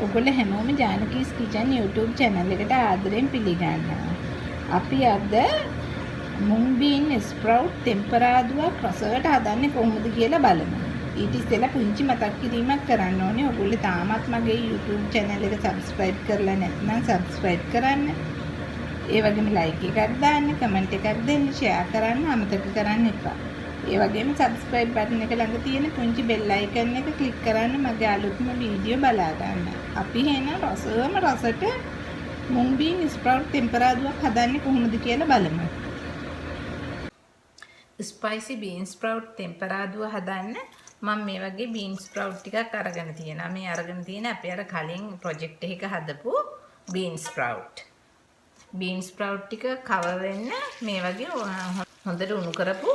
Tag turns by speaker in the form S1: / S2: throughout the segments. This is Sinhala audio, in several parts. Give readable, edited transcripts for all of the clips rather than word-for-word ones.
S1: ඔයගොල්ලෝ හැමෝම ජානකීස් කිචන් YouTube channel එකට ආදරෙන් පිළිගන්නවා. අපි අද මුං බීන් ස්ප්‍රවුට් ටෙම්පරාදුවක් රසවට හදන්නේ කොහොමද කියලා බලමු. ඊට ඉස්සෙල්ලා පුංචි මතක් කිරීමක් කරන්න ඕනේ. ඔයගොල්ලෝ තාමත් මගේ YouTube channel එක subscribe කරලා නැත්නම් subscribe කරන්න. ඒ වගේම like එකක් දාන්න, comment එකක් දෙන්න, share කරන්න අමතක කරන්න එපා. ඒ වගේම subscribe button එක ළඟ තියෙන පුංචි bell icon එක click කරන්න මගේ අලුත්ම වීඩියෝ බලා ගන්න. අපි එහෙනම් රසම රසට මුං බීන් ස්ප්‍රවුට් ටෙම්පරාදුවක් හදන්නේ කොහොමද කියලා බලමු. ස්පයිසි බීන් ස්ප්‍රවුට් ටෙම්පරාදුව හදන්න මම මේ වගේ බීන් ස්ප්‍රවුට් ටිකක් අරගෙන තියෙනවා. මේ අරගෙන තියෙන අපි අර කලින් ප්‍රොජෙක්ට් එකක හදපු බීන් ස්ප්‍රවුට්. බීන් ස්ප්‍රවුට් ටික කවර් වෙන්න මේ වගේ හොඳට උණු කරපු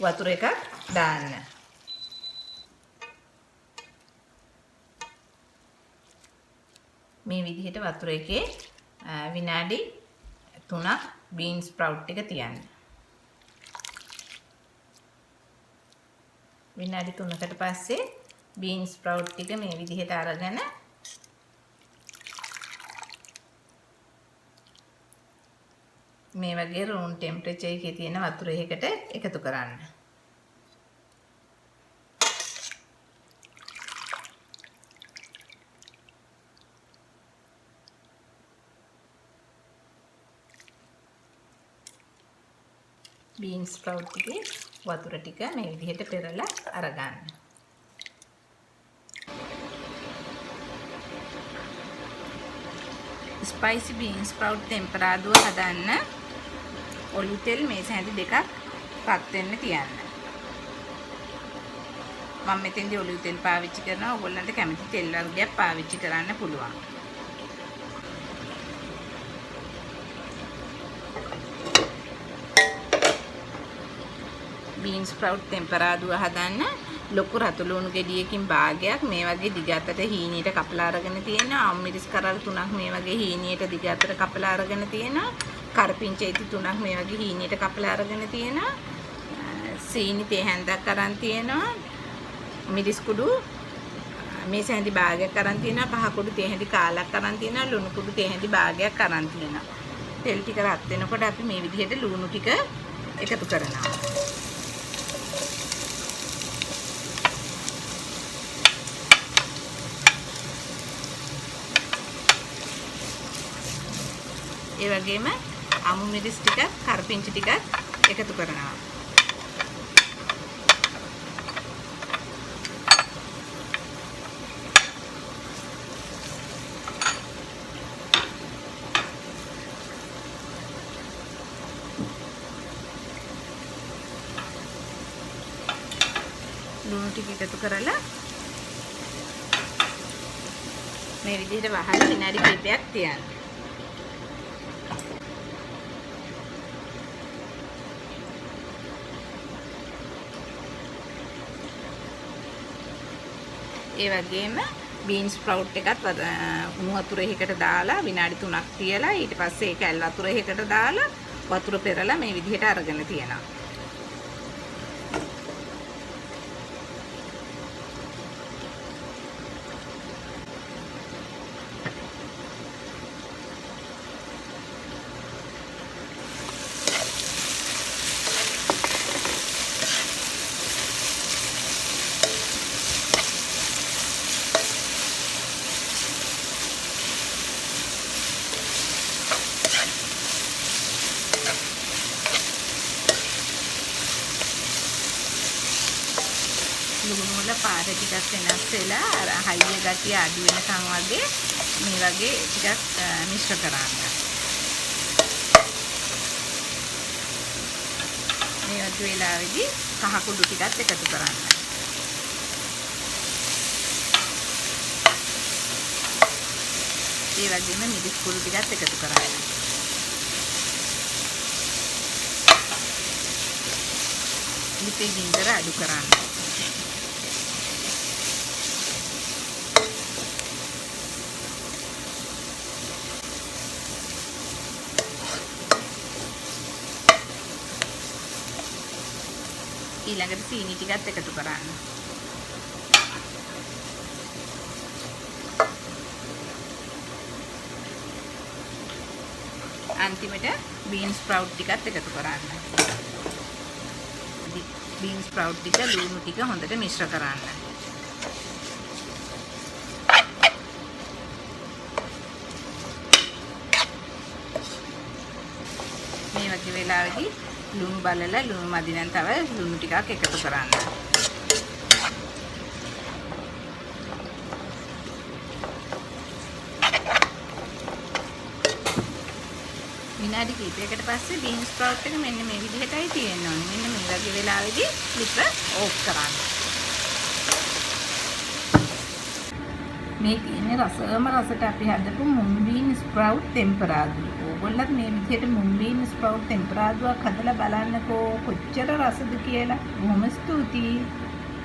S1: වතුර එකක් දාන්න. මේ විදිහට වතුර එකේ විනාඩි 3ක් බීන් ස්ප්‍රවුට් එක තියන්න. විනාඩි 3කට පස්සේ බීන් ස්ප්‍රවුට් ටික මේ විදිහට අරගෙන මේ වගේ room temperature එකේ තියෙන වතුර එකකට එකතු කරන්න. බීන් ස්ප්‍රවුට් එකේ වතුර ටික මේ විදිහට පෙරලා අරගන්න. ස්පයිසි බීන් ස්ප්‍රවුට් ටෙම්පරාදුව හදන්න ඔලිව් තෙල් මේස හැඳි දෙකක් පත් වෙන්න තියන්න. මම මෙතෙන්දී ඔලිව් තෙල් පාවිච්චි කරනවා. ඔයගොල්ලන්ට කැමති තෙල් වර්ගයක් පාවිච්චි කරන්න පුළුවන්. බීන් ස්ප්‍රවුට් ටෙම්පරාදුව හදන්න ලොකු රතු ලුණු ගෙඩියකින් භාගයක් මේ වගේ දිග අතට හීනියට කපලා අරගෙන තියෙනවා. අම්මිරිස් කරල් 3ක් මේ වගේ හීනියට දිග අතට කපලා අරගෙන තියෙනවා. කරපිංචේති 3ක් මේ වගේ හීනියට කපලා අරගෙන තියෙනවා. සීනි තේ හැන්දක් අරන් තියෙනවා. මිරිස් කුඩු මේ සැඳි භාගයක් අරන් තියෙනවා. කහ කුඩු තේ හැඳි කාලක් අරන් තියෙනවා. ලුණු කුඩු තේ හැඳි භාගයක් අරන් තියෙනවා. තෙල් ටික රත් වෙනකොට අපි මේ විදිහට ලුණු ටික එකතු කරනවා. ඒ වගේම අමු මිරිස් ටිකක් කරපිංචි ටිකක් එකතු කරනවා. ලුණු ටික එකතු කරලා මේ විදිහට වහලා විනාඩි කිහිපයක් තියන්න. ඒ වගේම බීන් ස්ප්‍රවුට් එකත් උණු වතුර එකකට දාලා විනාඩි 3ක් තියලා ඊට පස්සේ ඒක ඇල් වතුර එකකට දාලා වතුර පෙරලා මේ විදිහට අරගෙන තියෙනවා. ලුණු වල පාට ටිකක් වෙනස් වෙලා අර හයිය ගතිය අඩු වෙනකන් වගේ මේ වගේ ටිකක් මිශ්‍ර කරන්න. මේ වගේ වෙලාවෙදි කහ කුඩු ටිකත් එකතු කරන්න. ඒ වගේම මිරිස් කුඩු ටිකත් එකතු කරන්න. ලිපේ ගින්දර අඩු කරන්න. ඊළඟට සීනි ටිකත් එකතු කරන්න. අන්තිමට බීන් ස්ප්‍රවුට් ටිකත් එකතු කරන්න. බීන් ස්ප්‍රවුට් ටික ලුණු ටික හොඳට මිශ්‍ර කරන්න. මේ වගේ වෙලාවෙදී ලුණු බලලා ලුණු මදි නම් තව ලුණු ටිකක් එකතු කරන්න. විනාඩි කිහිපයකට පස්සේ බීන් ස්ප්‍රවුට් එක මෙන්න මේ විදිහටයි තියෙන්න ඕනේ. මෙන්න මේ වගේ වෙලාවෙදී ෆ්ලිප් ඕෆ් කරන්න. මේ තියෙන්නේ රසම රසට අපි හදපු මුං බීන් ස්ප්‍රවුට් ටෙම්පරාදු. ඕගොල්ලත් මේ විදිහට මුං බීන් ස්ප්‍රවුට් ටෙම්පරාදුවක් හදලා බලන්නකෝ කොච්චර රසද කියලා. බොහොම ස්තුතියි.